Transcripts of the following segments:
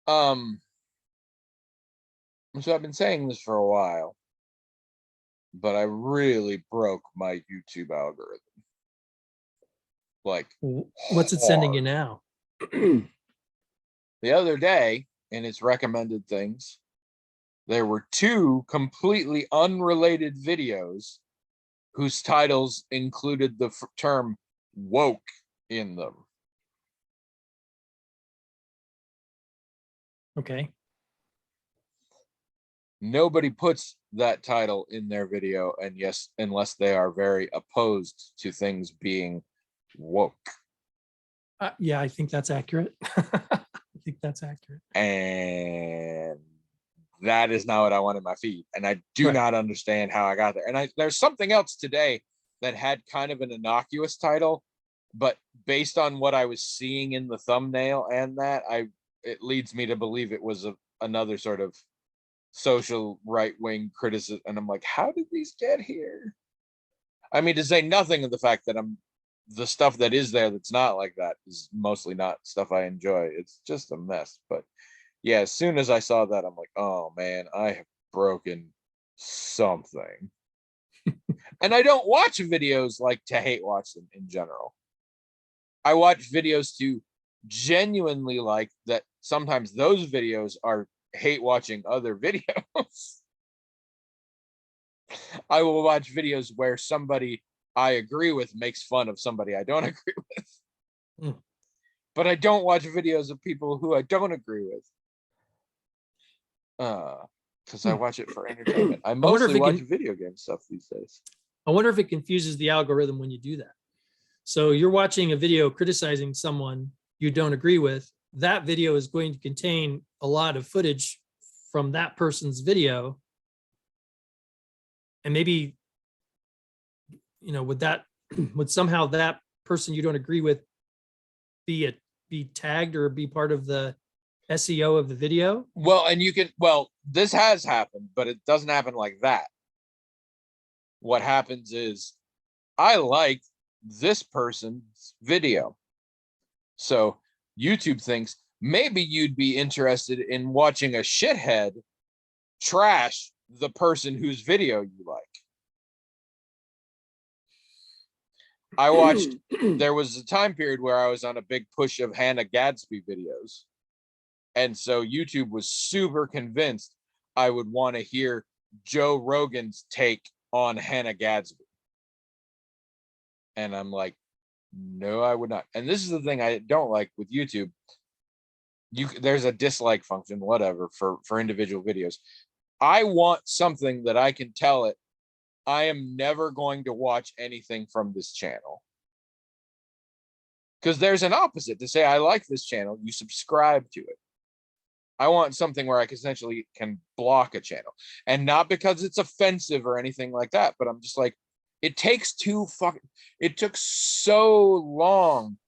Um, so I've been saying this for a while, but I really broke my YouTube algorithm. Like What's it sending you hard. now? The other day in its recommended things, there were two completely unrelated videos whose titles included the term woke in them. Okay. Nobody puts that title in their video, and yes, unless they are very opposed to things being woke. Yeah, I think that's accurate. I think that's accurate. And that is not what I want in my feed. And I do not understand how I got there. And there's something else today that had kind of an innocuous title, but based on what I was seeing in the thumbnail and that, it leads me to believe it was another sort of social right-wing criticism. And I'm like, how did these get here? I mean, to say nothing of the fact that the stuff that is there that's not like that is mostly not stuff I enjoy. It's just a mess. But yeah, as soon as I saw that, I'm like, oh man, I have broken something. And I don't watch videos like to hate watch them in general. I watch videos to genuinely like that. Sometimes those videos are hate watching other videos. I will watch videos where somebody I agree with makes fun of somebody I don't agree with. But I don't watch videos of people who I don't agree with. Because I watch it for entertainment. I mostly watch video game stuff these days. I wonder if it confuses the algorithm when you do that. So you're watching a video criticizing someone you don't agree with. That video is going to contain a lot of footage from that person's video. And maybe, would somehow that person you don't agree with be tagged or be part of the SEO of the video? Well, and this has happened, but it doesn't happen like that. What happens is I like this person's video. So YouTube thinks maybe you'd be interested in watching a shithead trash the person whose video you like. I watched, there was a time period where I was on a big push of Hannah Gadsby videos. And so YouTube was super convinced I would want to hear Joe Rogan's take on Hannah Gadsby. And I'm like, no, I would not. And this is the thing I don't like with YouTube. There's a dislike function, whatever, for individual videos. I want something that I can tell it, I am never going to watch anything from this channel. Because there's an opposite to say, I like this channel, you subscribe to it. I want something where I essentially can block a channel, and not because it's offensive or anything like that, but I'm just like, it took so long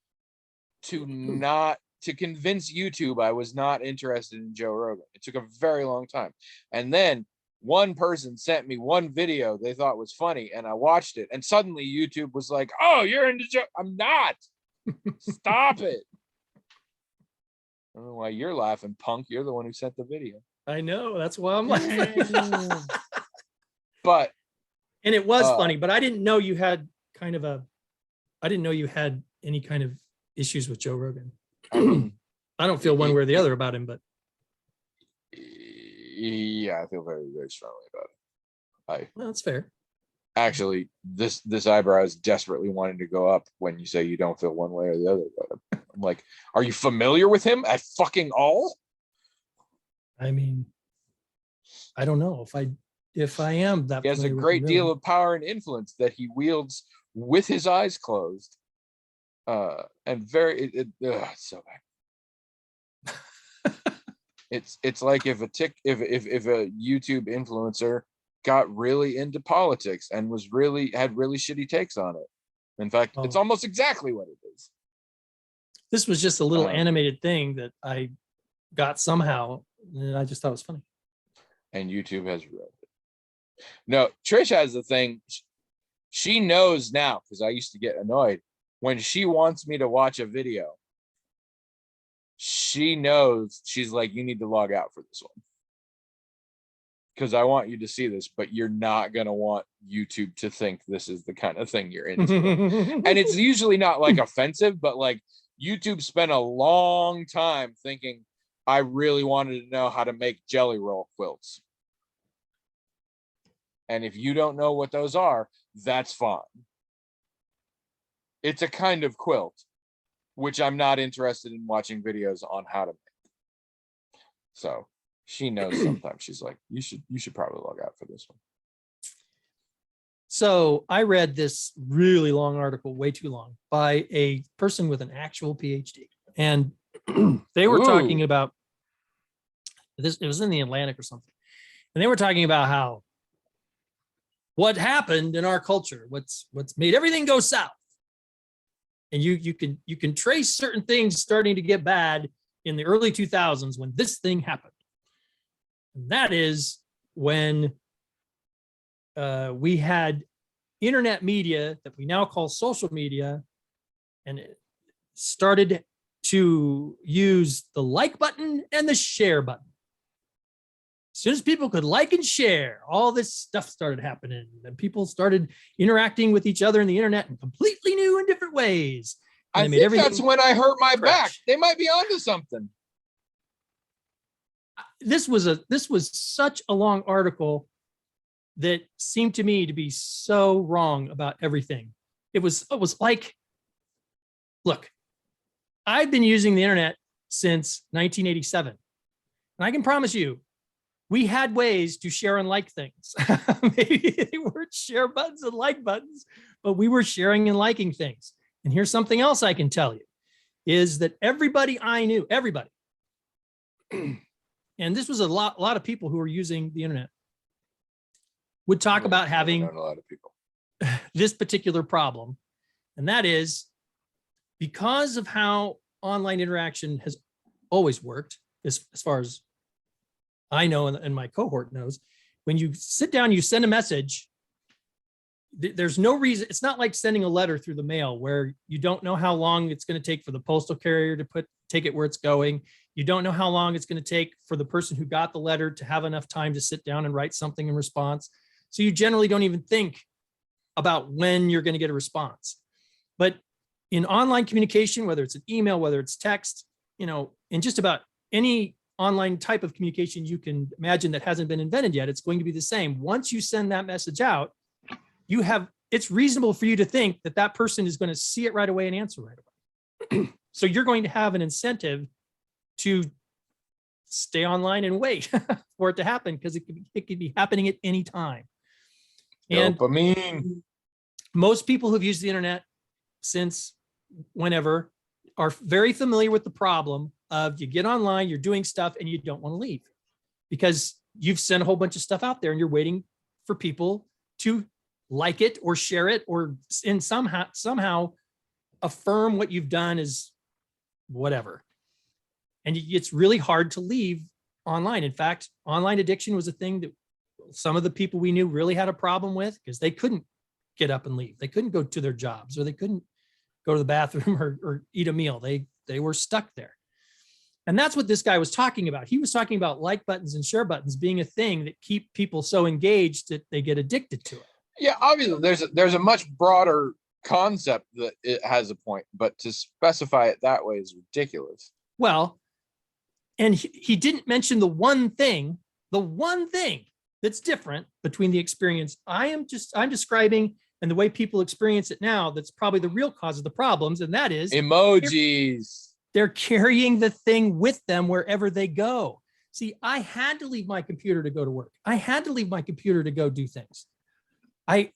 to convince YouTube I was not interested in Joe Rogan. It took a very long time. And then one person sent me one video they thought was funny, and I watched it, and suddenly YouTube was like, oh, you're into Joe. I'm not. Stop it. I don't know why you're laughing, punk. You're the one who sent the video. I know. That's why I'm laughing. But and it was funny, but I didn't know you had I didn't know you had any kind of issues with Joe Rogan. I mean, I don't feel one way or the other about him, but yeah, I feel very, very strongly about it. Well, that's fair. Actually, this eyebrow is desperately wanting to go up when you say you don't feel one way or the other about him. I'm like, are you familiar with him at fucking all? I mean, I don't know if I am that. He has a great deal of power and influence that he wields with his eyes closed. And very it's so bad. it's like if a YouTube influencer got really into politics and had really shitty takes on it. In fact, it's almost exactly what it is. This was just a little animated thing that I got somehow, and I just thought it was funny. And YouTube has ruined it. No, Trish has the thing. She knows now, because I used to get annoyed when she wants me to watch a video. she knows, she's like, you need to log out for this one. Because I want you to see this, but you're not going to want YouTube to think this is the kind of thing you're into. And it's usually not like offensive, but like YouTube spent a long time thinking I really wanted to know how to make jelly roll quilts. And if you don't know what those are, that's fine. It's a kind of quilt, which I'm not interested in watching videos on how to make. So she knows sometimes. She's like, you should probably log out for this one. So I read this really long article, way too long, by a person with an actual PhD. And they were talking about this, it was in the Atlantic or something. And they were talking about how what happened in our culture, what's made everything go south. And you can trace certain things starting to get bad in the early 2000s when this thing happened. And that is when we had internet media that we now call social media, and it started to use the like button and the share button. As soon as people could like and share, all this stuff started happening, and people started interacting with each other in the internet in completely new and different ways. And I think that's when I hurt my back. They might be onto something. This was such a long article that seemed to me to be so wrong about everything. It was like, look, I've been using the internet since 1987. And I can promise you, we had ways to share and like things. Maybe they weren't share buttons and like buttons, but we were sharing and liking things. And here's something else I can tell you, is that everybody I knew, everybody, and this was a lot of people who were using the internet, would talk about having a lot of people this particular problem. And that is because of how online interaction has always worked, as far as I know and my cohort knows, when you sit down, you send a message, there's no reason. It's not like sending a letter through the mail where you don't know how long it's going to take for the postal carrier to take it where it's going. You don't know how long it's going to take for the person who got the letter to have enough time to sit down and write something in response. So you generally don't even think about when you're going to get a response. But in online communication, whether it's an email, whether it's text, in just about any online type of communication you can imagine that hasn't been invented yet, it's going to be the same. Once you send that message out, it's reasonable for you to think that that person is going to see it right away and answer right away. So you're going to have an incentive to stay online and wait for it to happen, because it could be happening at any time. And dopamine. Most people who've used the internet since whenever are very familiar with the problem of you get online, you're doing stuff, and you don't want to leave because you've sent a whole bunch of stuff out there and you're waiting for people to like it or share it or in somehow affirm what you've done is whatever. And it's really hard to leave online. In fact, online addiction was a thing that some of the people we knew really had a problem with because they couldn't get up and leave. They couldn't go to their jobs, or they couldn't go to the bathroom or eat a meal. They were stuck there. And that's what this guy was talking about. He was talking about like buttons and share buttons being a thing that keep people so engaged that they get addicted to it. Yeah, obviously there's a much broader concept that it has a point, but to specify it that way is ridiculous. Well, and he didn't mention the one thing that's different between the experience I'm describing and the way people experience it now. That's probably the real cause of the problems. And that is emojis. They're carrying the thing with them wherever they go. See, I had to leave my computer to go to work. I had to leave my computer to go do things. I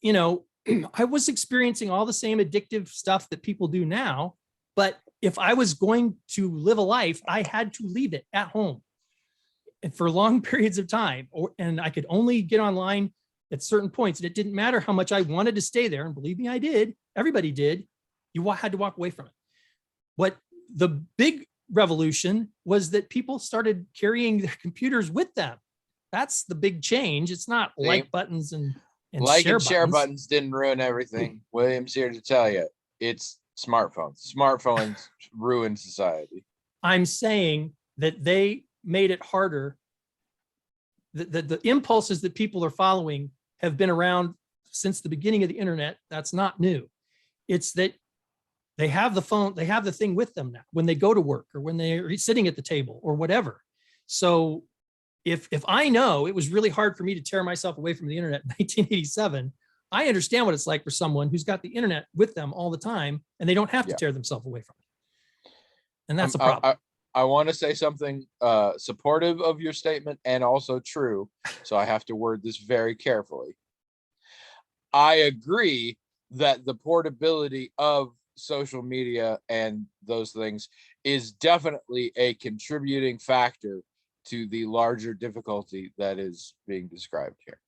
was experiencing all the same addictive stuff that people do now, but if I was going to live a life, I had to leave it at home and for long periods of time, and I could only get online at certain points. And it didn't matter how much I wanted to stay there. And believe me, I did. Everybody did. You had to walk away from it. What the big revolution was that people started carrying their computers with them. That's the big change. It's not like buttons and like and share buttons didn't ruin everything. William's here to tell you it's smartphones. Smartphones ruined society. I'm saying that they made it harder. The impulses that people are following have been around since the beginning of the internet. That's not new. It's that they have the phone, they have the thing with them now when they go to work or when they're sitting at the table or whatever. So if I know it was really hard for me to tear myself away from the internet in 1987, I understand what it's like for someone who's got the internet with them all the time and they don't have to Yeah. tear themselves away from it. And that's a I, problem. I want to say something supportive of your statement and also true. So I have to word this very carefully. I agree that the portability of social media and those things is definitely a contributing factor to the larger difficulty that is being described here.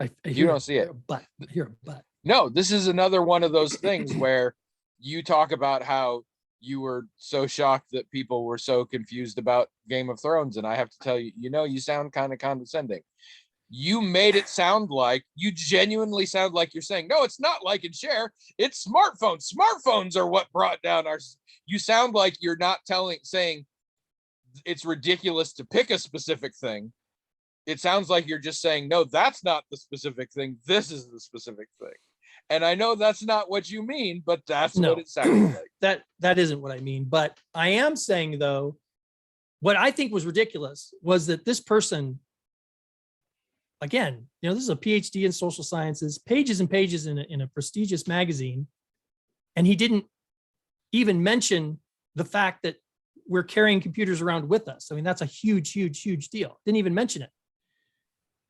I You don't see it. But I hear a but. No, this is another one of those things where you talk about how you were so shocked that people were so confused about Game of Thrones. And I have to tell you, you sound kind of condescending. You made it sound like you genuinely sound like you're saying, no, it's not like and share. It's smartphones. Smartphones are what brought down our. You sound like you're not saying it's ridiculous to pick a specific thing. It sounds like you're just saying, no, that's not the specific thing. This is the specific thing. And I know that's not what you mean, but that's what it sounds like. That isn't what I mean. But I am saying, though, what I think was ridiculous was that this person, again, this is a PhD in social sciences, pages and pages in a prestigious magazine. And he didn't even mention the fact that we're carrying computers around with us. I mean, that's a huge, huge, huge deal. Didn't even mention it,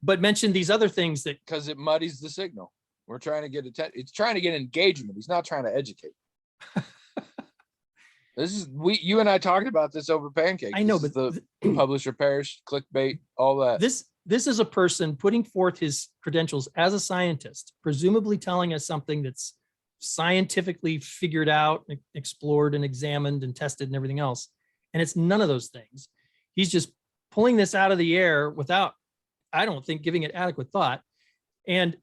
but mentioned these other things that. Because it muddies the signal. We're trying to get it's trying to get engagement. He's not trying to educate. You and I talked about this over Pancake. I know, but but the publisher perish, clickbait, all that. This is a person putting forth his credentials as a scientist, presumably telling us something that's scientifically figured out, explored and examined and tested and everything else. And it's none of those things. He's just pulling this out of the air without, I don't think, giving it adequate thought. And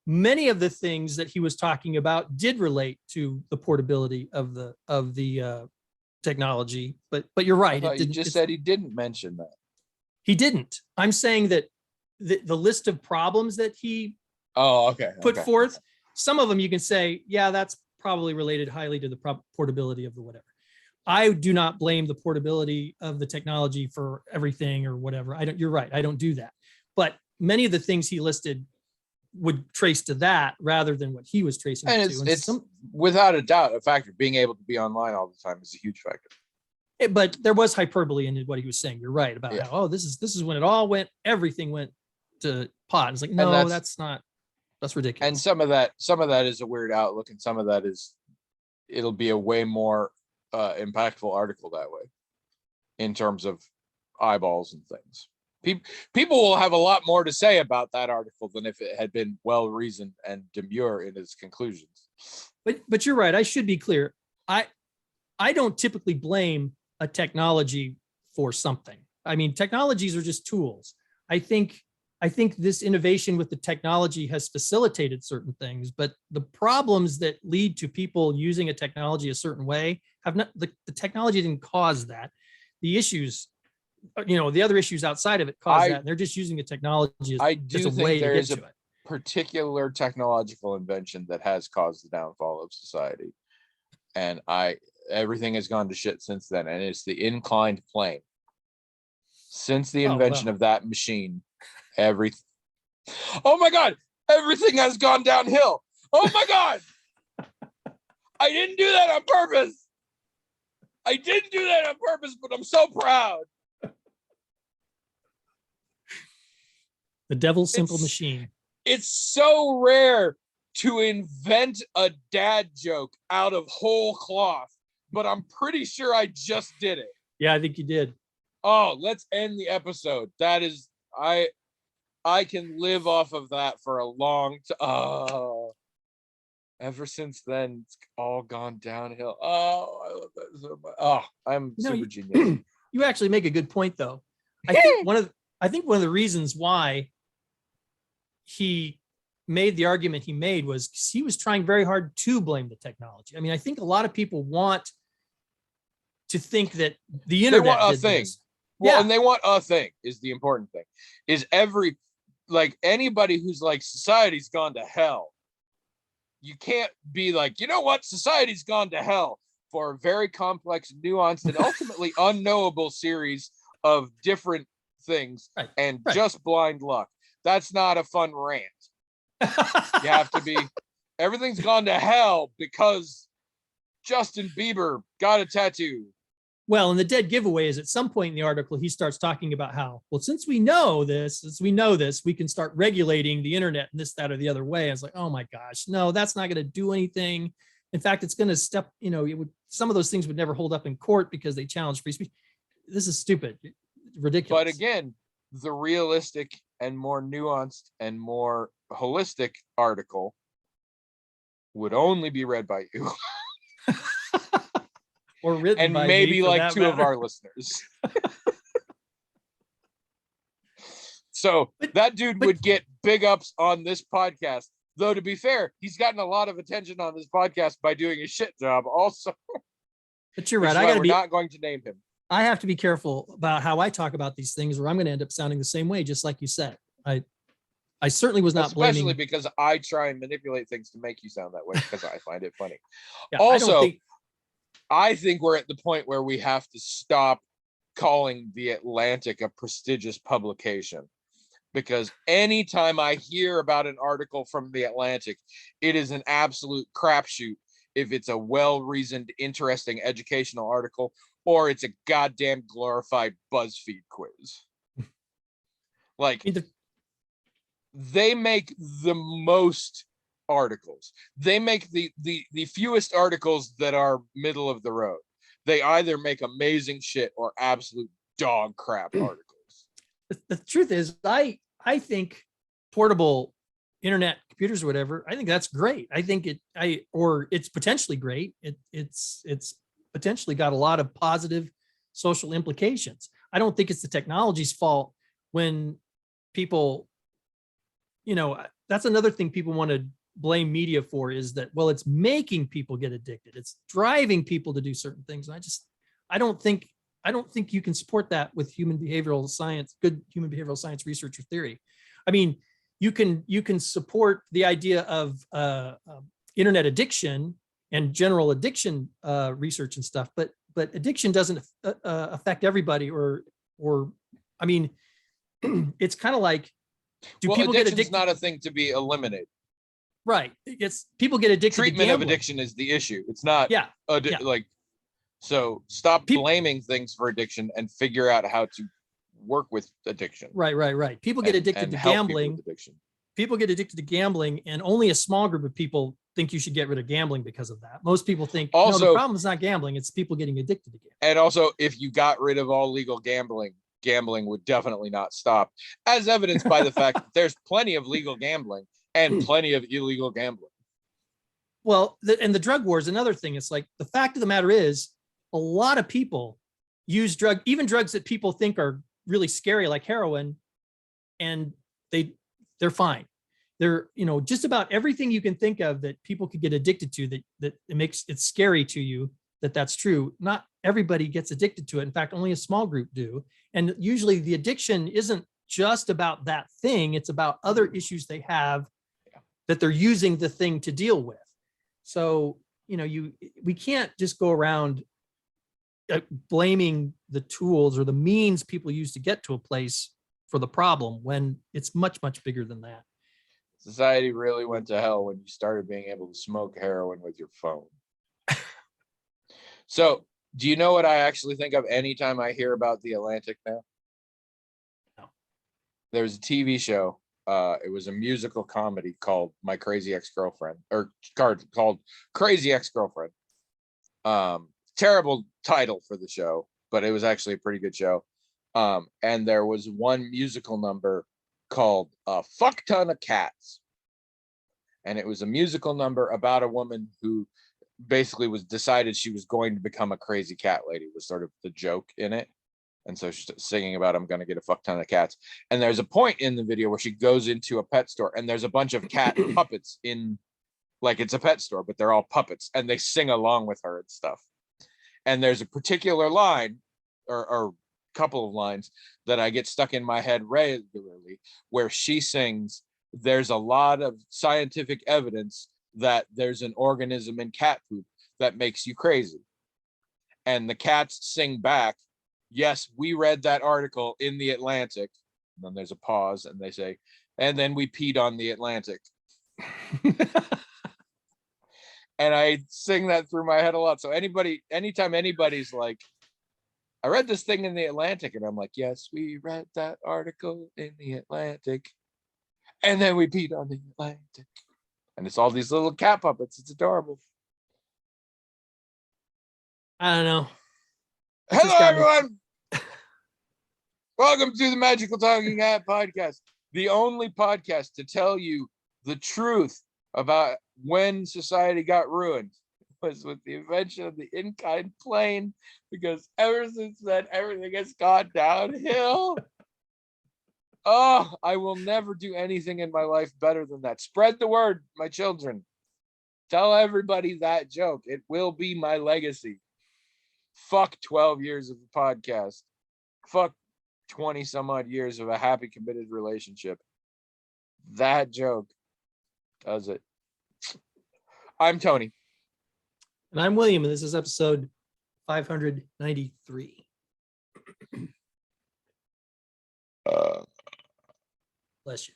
many of the things that he was talking about did relate to the portability of the technology, but you're right. You just said he didn't mention that. He didn't. I'm saying that the list of problems that he put forth, some of them you can say, yeah, that's probably related highly to the portability of the whatever. I do not blame the portability of the technology for everything or whatever. You're right. I don't do that. But many of the things he listed would trace to that rather than what he was tracing and to. It's without a doubt a factor. Being able to be online all the time is a huge factor. But there was hyperbole in what he was saying. You're right about how, this is when it all went, everything went to pot. It's like, no, that's ridiculous. And some of that is a weird outlook, and some of that it'll be a way more impactful article that way in terms of eyeballs and things. People will have a lot more to say about that article than if it had been well reasoned and demure in its conclusions. But you're right. I should be clear. I don't typically blame a technology for something. I mean, technologies are just tools. I think this innovation with the technology has facilitated certain things, but the problems that lead to people using a technology a certain way have not. The technology didn't cause that. The issues, the other issues outside of it cause that. And they're just using the technology as just a way to get to it. Particular technological invention that has caused the downfall of society, and everything has gone to shit since then, and it's the inclined plane. Since the invention of that machine, oh my god, everything has gone downhill. Oh my god. I didn't do that on purpose. But I'm so proud. The devil's simple machine. It's so rare to invent a dad joke out of whole cloth, but I'm pretty sure I just did it. Yeah, I think you did. Oh, let's end the episode. That is, I can live off of that for a long time. Oh, ever since then, it's all gone downhill. Oh, I love that so much. Oh, I'm super genius. You actually make a good point, though. I think one of the reasons why he made the argument he made was he was trying very hard to blame the technology. I mean, I think a lot of people want to think that the They internet want a did thing. this. Well, Yeah. and they want a thing is the important thing. Is like anybody who's like society's gone to hell. You can't be like, you know what, society's gone to hell for a very complex, nuanced, and ultimately unknowable series of different things Right. and Right. just blind luck. That's not a fun rant. You have to be, everything's gone to hell because Justin Bieber got a tattoo. Well, and the dead giveaway is at some point in the article, he starts talking about how, well, since we know this, we can start regulating the internet and this, that, or the other way. I was like, oh my gosh, no, that's not going to do anything. In fact, it's going to step, some of those things would never hold up in court because they challenge free speech. This is stupid, ridiculous. But again, the realistic and more nuanced and more holistic article would only be read by you. Or written and by maybe me, like two matter. of our listeners. So that dude would get big ups on this podcast. Though to be fair, he's gotten a lot of attention on this podcast by doing a shit job also. But you're right. We're not going to name him. I have to be careful about how I talk about these things, or I'm going to end up sounding the same way, just like you said. I certainly was not Especially blaming. because I try and manipulate things to make you sound that way because I find it funny. Yeah, also, I think we're at the point where we have to stop calling The Atlantic a prestigious publication, because anytime I hear about an article from The Atlantic, it is an absolute crapshoot if it's a well-reasoned, interesting, educational article, or it's a goddamn glorified BuzzFeed quiz. Like, they make the most articles. They make the fewest articles that are middle of the road. They either make amazing shit or absolute dog crap articles. The truth is, I think portable internet computers or whatever, I think that's great. I think it's potentially great. It's potentially got a lot of positive social implications. I don't think it's the technology's fault when people, that's another thing people want to blame media for, is that, well, it's making people get addicted. It's driving people to do certain things. And I don't think you can support that with human behavioral science, good human behavioral science research or theory. I mean, you can support the idea of internet addiction and general addiction research and stuff, but addiction doesn't affect everybody, or I mean, it's kind of like, people get addicted? It's not a thing to be eliminated. Right. It's people get addicted. Treatment to of addiction is the issue. It's not. Yeah. Like, so stop blaming things for addiction and figure out how to work with addiction. Right. People get addicted to gambling. People get addicted to gambling, and only a small group of people think you should get rid of gambling because of that. Most people think, no, the problem is not gambling, it's people getting addicted to gambling. And also, if you got rid of all legal gambling would definitely not stop, as evidenced by the fact that there's plenty of legal gambling and plenty of illegal gambling. Well, and the drug war is another thing. It's like, the fact of the matter is, a lot of people use even drugs that people think are really scary, like heroin, and they're fine. They're, just about everything you can think of that people could get addicted to, that it makes it scary to you, that's true. Not everybody gets addicted to it. In fact, only a small group do. And usually the addiction isn't just about that thing. It's about other issues they have that they're using the thing to deal with. So, we can't just go around blaming the tools or the means people use to get to a place for the problem, when it's much, much bigger than that. Society really went to hell when you started being able to smoke heroin with your phone. So, do you know what I actually think of anytime I hear about The Atlantic now? No. There's a TV show. It was a musical comedy called My Crazy Ex-Girlfriend, or called Crazy Ex-Girlfriend. Terrible title for the show, but it was actually a pretty good show. And there was one musical number called A Fuck Ton of Cats. And it was a musical number about a woman who basically decided she was going to become a crazy cat lady, was sort of the joke in it. And so she's singing about I'm gonna get a fuck ton of cats. And there's a point in the video where she goes into a pet store and there's a bunch of cat puppets in, like it's a pet store, but they're all puppets and they sing along with her and stuff. And there's a particular line or couple of lines that I get stuck in my head regularly where she sings, there's a lot of scientific evidence that there's an organism in cat poop that makes you crazy. And the cats sing back, yes, we read that article in the Atlantic. And then there's a pause and they say, and then we peed on the Atlantic. And I sing that through my head a lot. So anytime anybody's like, I read this thing in the Atlantic, and I'm like, yes, we read that article in the Atlantic. And then we peed on the Atlantic. And it's all these little cat puppets. It's adorable. I don't know. Hello, everyone. Welcome to the Magical Talking Hat Podcast, the only podcast to tell you the truth about when society got ruined was with the invention of the in-kind plane, because ever since then, everything has gone downhill. Oh, I will never do anything in my life better than that. Spread the word, my children. Tell everybody that joke. It will be my legacy. Fuck 12 years of a podcast. Fuck 20 some odd years of a happy, committed relationship. That joke does it. I'm Tony. And I'm William, and this is episode 593. Bless you.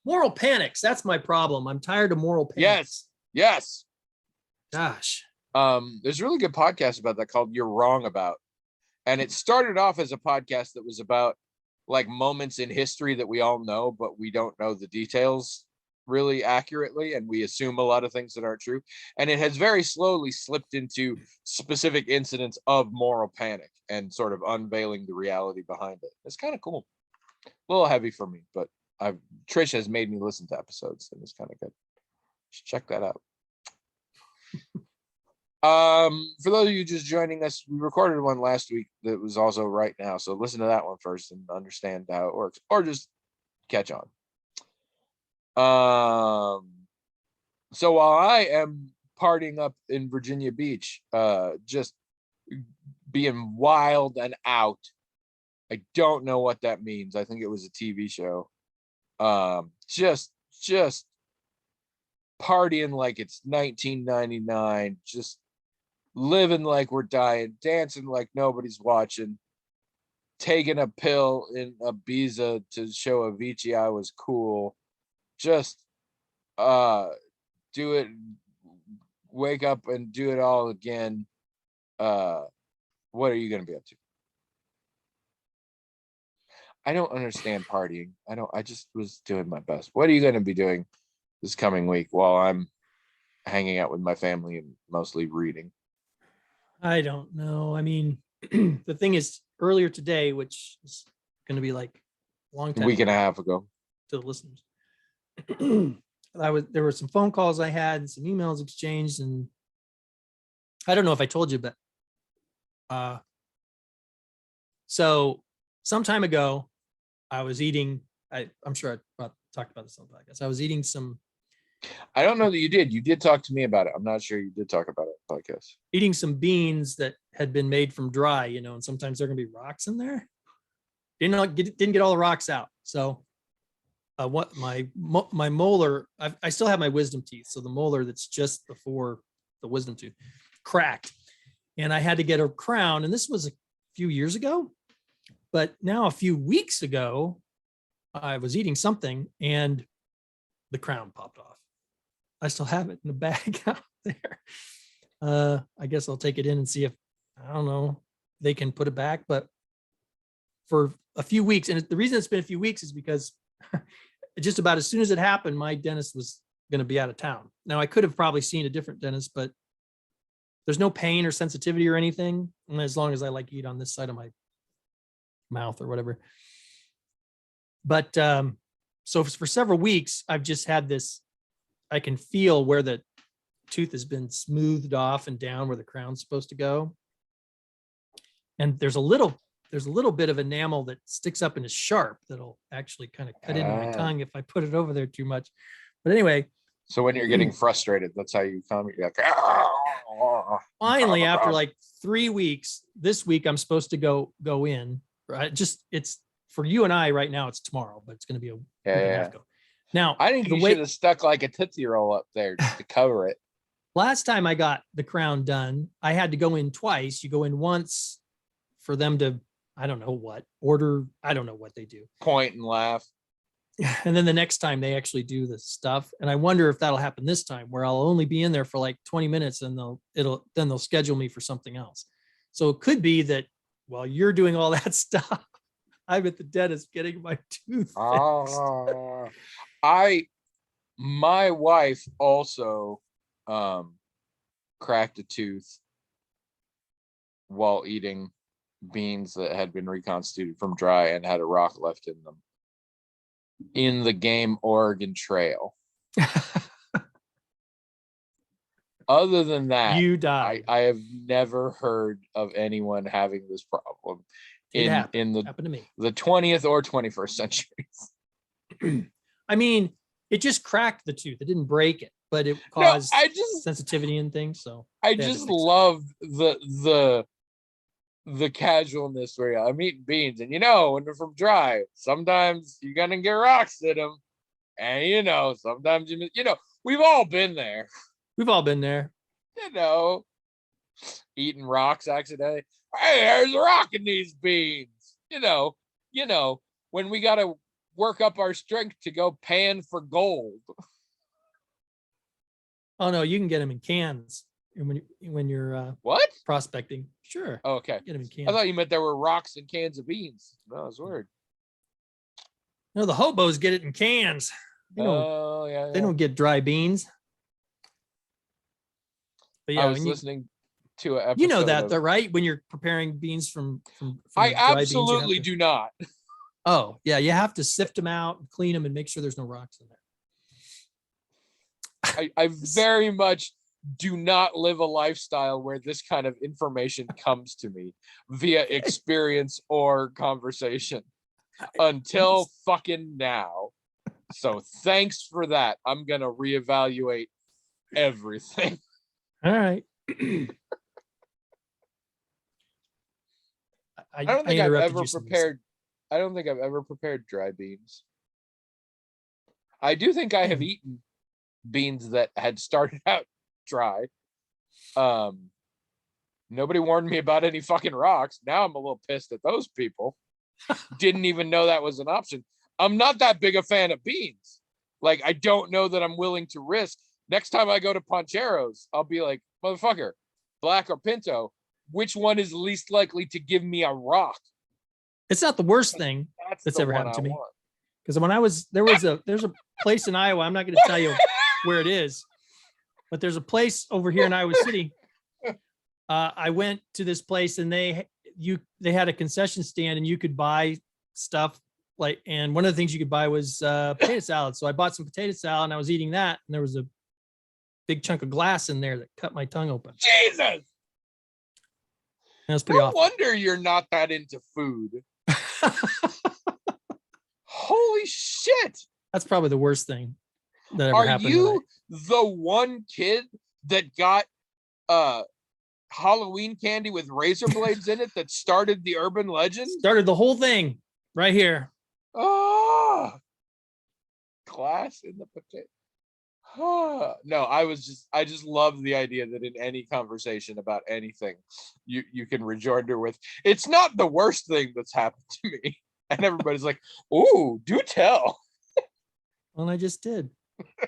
Moral panics. That's my problem. I'm tired of moral panics. Yes. Gosh. There's a really good podcast about that called You're Wrong About. And it started off as a podcast that was about like moments in history that we all know, but we don't know the details really accurately, and we assume a lot of things that aren't true. And it has very slowly slipped into specific incidents of moral panic and sort of unveiling the reality behind it. It's kind of cool. A little heavy for me, but Trish has made me listen to episodes, and it's kind of good. Just check that out. For those of you just joining us, we recorded one last week that was also right now, so listen to that one first and understand how it works, or just catch on. So while I am partying up in Virginia Beach, just being wild and out, I don't know what that means. I think it was a TV show. Just partying like it's 1999, just living like we're dying, dancing like nobody's watching, taking a pill in Ibiza to show Avicii I was cool. Just do it, wake up and do it all again. What are you gonna be up to? I don't understand partying. I just was doing my best. What are you gonna be doing this coming week while I'm hanging out with my family and mostly reading? I don't know. I mean, the thing is, earlier today, which is going to be like a long time, A week and a half ago, to the listeners, there were some phone calls I had and some emails exchanged, and I don't know if I told you, but so some time ago, I was eating. I'm sure I talked about this on the podcast. I was eating some. I don't know that you did. You did talk to me about it. I'm not sure you did talk about it on the podcast. Eating some beans that had been made from dry, and sometimes there are gonna be rocks in there. Didn't get all the rocks out. So what my molar, I still have my wisdom teeth. So the molar that's just before the wisdom tooth cracked, and I had to get a crown. And this was a few years ago, but now a few weeks ago, I was eating something and the crown popped off. I still have it in the bag out there. I guess I'll take it in and see if, I don't know, they can put it back. But for a few weeks, and the reason it's been a few weeks is because just about as soon as it happened, my dentist was going to be out of town. Now, I could have probably seen a different dentist, but there's no pain or sensitivity or anything, and as long as I like eat on this side of my mouth or whatever. But so for several weeks, I've just had this, I can feel where the tooth has been smoothed off and down where the crown's supposed to go. And there's a little bit of enamel that sticks up and is sharp that'll actually kind of cut into my tongue if I put it over there too much. But anyway. So when you're getting frustrated, that's how you come. You're like, finally, after like 3 weeks, this week I'm supposed to go in. Right, just it's for you and I right now. It's tomorrow, but it's going to be a week and a half ago. Now, I think you should have stuck like a Tootsie Roll up there just to cover it. Last time I got the crown done, I had to go in twice. You go in once for them to, I don't know what, order. I don't know what they do. Point and laugh. And then the next time they actually do the stuff. And I wonder if that'll happen this time, where I'll only be in there for like 20 minutes and they'll schedule me for something else. So it could be that while you're doing all that stuff, I'm at the dentist getting my tooth fixed. My wife also cracked a tooth while eating beans that had been reconstituted from dry and had a rock left in them in the game Oregon Trail. Other than that, you died. I have never heard of anyone having this problem in the happened to me. The 20th or 21st centuries. I mean, it just cracked the tooth. It didn't break it, but it caused sensitivity and things. So I just love the casualness where I'm eating beans, and when they're from dry, sometimes you're gonna get rocks in them, and sometimes we've all been there. We've all been there. Eating rocks accidentally. Hey, there's a rock in these beans. When we gotta work up our strength to go pan for gold. Oh no, you can get them in cans when you're what prospecting. Sure. Oh, okay. Get them in cans. I thought you meant there were rocks in cans of beans. No, it's weird. No, the hobos get it in cans. They don't get dry beans. But yeah, I was listening to an episode. You know that, though, right? When you're preparing beans from I absolutely do not. Oh, yeah. You have to sift them out and clean them and make sure there's no rocks in there. I very much do not live a lifestyle where this kind of information comes to me via experience or conversation until fucking now. So thanks for that. I'm going to reevaluate everything. All right. I don't think I've ever prepared. I don't think I've ever prepared dry beans. I do think I have eaten beans that had started out dry. Nobody warned me about any fucking rocks. Now I'm a little pissed at those people. Didn't even know that was an option. I'm not that big a fan of beans. Like, I don't know that I'm willing to risk. Next time I go to Poncheros, I'll be like, motherfucker, black or pinto, which one is least likely to give me a rock? It's not the worst thing that's ever happened to me. Because when there's a place in Iowa, I'm not going to tell you where it is, but there's a place over here in Iowa City. I went to this place and they had a concession stand and you could buy stuff and one of the things you could buy was potato salad. So I bought some potato salad and I was eating that and there was a big chunk of glass in there that cut my tongue open. Jesus. That's pretty awful. No wonder you're not that into food. Holy shit. That's probably the worst thing that ever happened. Are you the one kid that got Halloween candy with razor blades in it that started the urban legend? Started the whole thing right here. Oh, glass in the potato. No, I just love the idea that in any conversation about anything, you can rejoinder with, it's not the worst thing that's happened to me. And everybody's like, ooh, do tell. Well, I just did.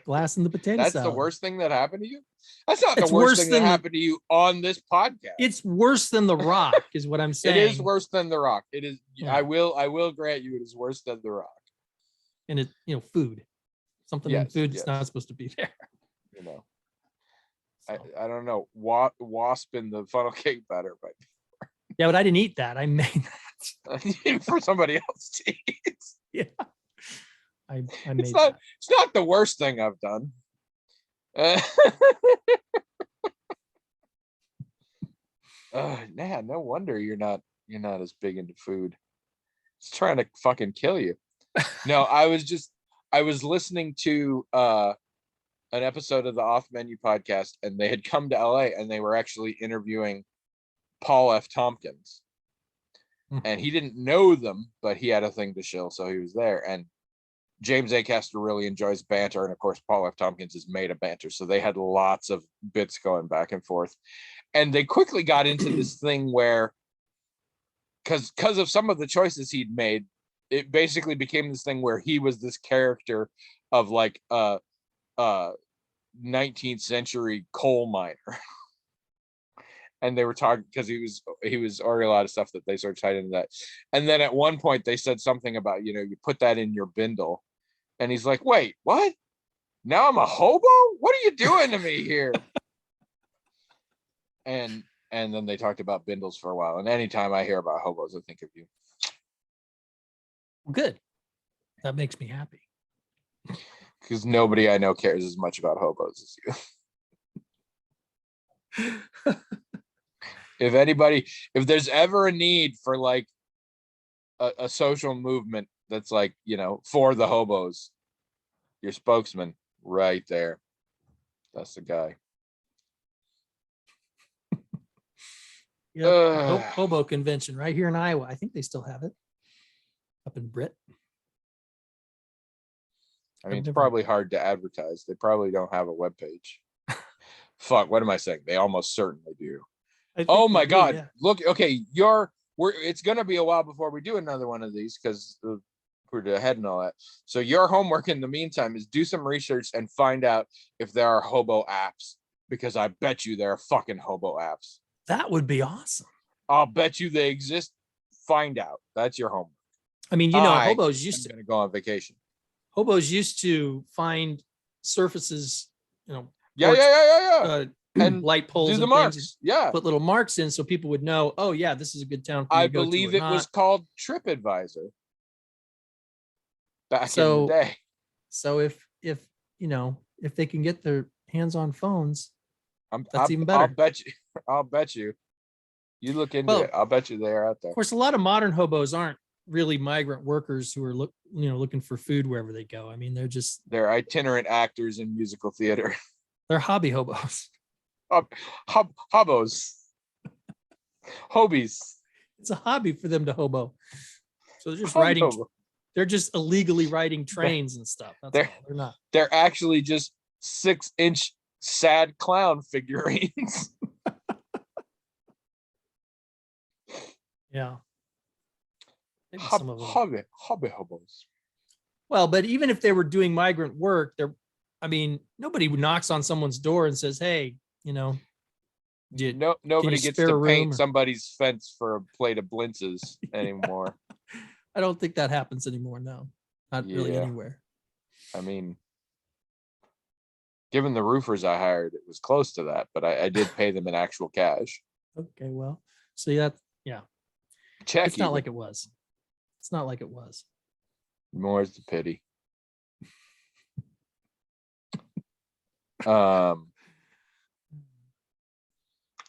Glass in the potato That's salad. the worst thing that happened to you? That's not the worst thing that happened to you on this podcast. It's worse than The Rock, is what I'm saying. It is worse than The Rock. It is. Yeah. I will grant you it is worse than The Rock. And it, food. Something in food that's not supposed to be there. I don't know. Wasp in the funnel cake batter, but yeah, but I didn't eat that. I made that for somebody else to eat. Yeah, I made it's not the worst thing I've done. Yeah, no wonder you're not as big into food. It's trying to fucking kill you. No, I was listening to an episode of the Off Menu podcast, and they had come to LA and they were actually interviewing Paul F. Tompkins. And he didn't know them, but he had a thing to shill, so he was there. And James Acaster really enjoys banter, and of course Paul F. Tompkins is made of banter, so they had lots of bits going back and forth. And they quickly got into this thing where, because of some of the choices he'd made, it basically became this thing where he was this character of like a 19th century coal miner. And they were talking because he was ordering a lot of stuff that they sort of tied into that. And then at one point they said something about, you put that in your bindle. And he's like, wait, what? Now I'm a hobo? What are you doing to me here? And then they talked about bindles for a while. And anytime I hear about hobos, I think of you. Well, good. That makes me happy. Because nobody I know cares as much about hobos as you. If there's ever a need for like a social movement that's like, for the hobos, your spokesman right there. That's the guy. Yeah, hobo convention right here in Iowa. I think they still have it up in Britt. I mean, it's probably hard to advertise. They probably don't have a webpage. Fuck, what am I saying? They almost certainly do. Oh my God. Yeah. Look, okay, it's gonna be a while before we do another one of these because we're ahead and all that. So your homework in the meantime is do some research and find out if there are hobo apps, because I bet you there are fucking hobo apps. That would be awesome. I'll bet you they exist. Find out. That's your homework. I mean, hobos used to gonna go on vacation. Hobos used to find surfaces, Yeah. And light poles do the and marks. Things, yeah, put little marks in so people would know, oh yeah, this is a good town for I believe it was called TripAdvisor back in the day. So if they can get their hands on phones, that's even better. I'll bet you you look into it. I'll bet you they're out there. Of course, a lot of modern hobos aren't really migrant workers who are looking for food wherever they go. I mean, they're itinerant actors in musical theater. They're hobby hobos. Hobos. Hobies. It's a hobby for them to hobo. So they're just riding. They're just illegally riding trains and stuff. They're not. They're actually just 6-inch sad clown figurines. Yeah. Hobby hobos. Well, but even if they were doing migrant work, nobody knocks on someone's door and says, "Hey, nobody gets to paint somebody's fence for a plate of blintzes anymore." I don't think that happens anymore. No, not really anywhere. I mean, given the roofers I hired, it was close to that, but I did pay them in actual cash. Okay, well, see that, yeah. Check. It's not like it was. It's not like it was. More's the pity. I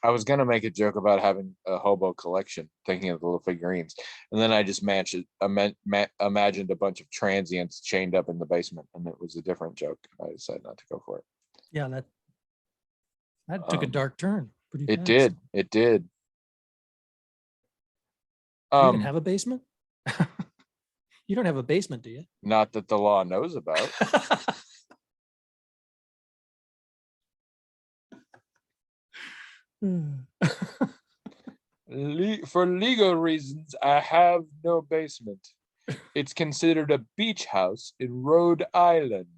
was gonna make a joke about having a hobo collection, thinking of the little figurines, and then I just imagined a bunch of transients chained up in the basement, and it was a different joke. I decided not to go for it. Yeah, that took a dark turn. It did. It did. Do you even have a basement? You don't have a basement, do you? Not that the law knows about. For legal reasons, I have no basement. It's considered a beach house in Rhode Island.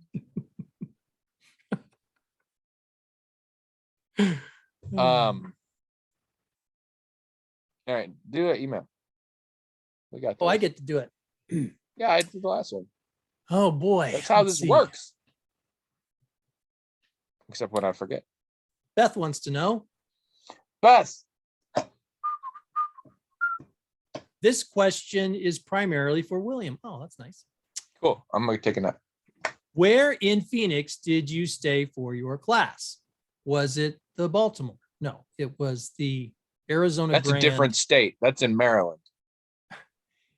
All right, do an email. We got. Oh, I get to do it. Yeah, I did the last one. Oh boy, that's how this works. Except when I forget. Beth wants to know. Beth. This question is primarily for William. Oh, that's nice. Cool. I'm gonna take a nap. Where in Phoenix did you stay for your class? Was it the Baltimore? No, it was the Arizona That's Grand. a different state. That's in Maryland.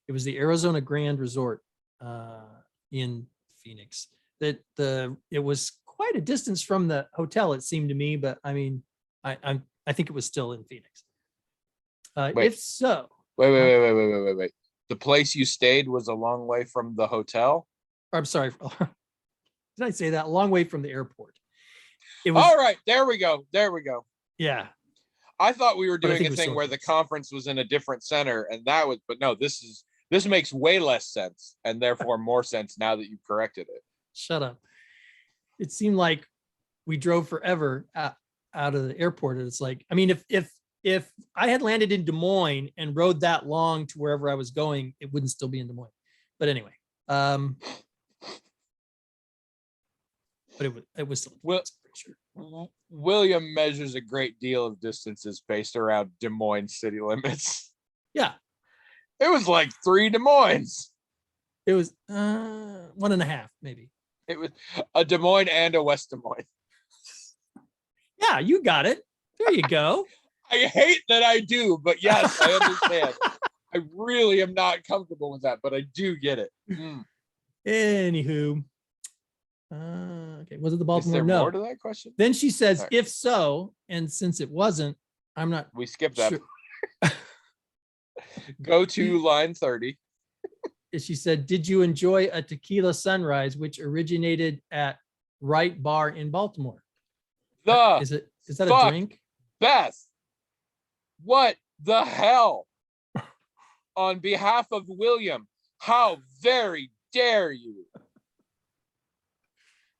It was the Arizona Grand Resort in Phoenix. It was quite a distance from the hotel, it seemed to me, but I mean, I think it was still in Phoenix. Wait. If so, Wait. The place you stayed was a long way from the hotel. I'm sorry. Did I say that? A long way from the airport. It was, All right, there we go. yeah. I thought we were But I doing think a it was thing so where the close. conference was in a different center, and that was, but no, this makes way less sense, and therefore more sense now that you've corrected it. Shut up. It seemed like we drove forever out of the airport. And it's like, I mean, if I had landed in Des Moines and rode that long to wherever I was going, it wouldn't still be in Des Moines. But anyway, but it was still, Well, pretty sure. William measures a great deal of distances based around Des Moines city limits. Yeah, It was like 3 Des Moines. it was 1.5 maybe. It was a Des Moines and a West Des Moines. Yeah, you got it. There you go. I hate that I do, but yes, I understand. I really am not comfortable with that, but I do get it. Anywho, okay, was it the Is Baltimore? there No. more to that question? Then she says, All right. if so, and since it wasn't, I'm not We skipped that. sure. Go to line 30. She said, did you enjoy a tequila sunrise, which originated at Wright Bar in Baltimore? Is that fuck. a drink? Beth, what the hell? On behalf of William, how very dare you?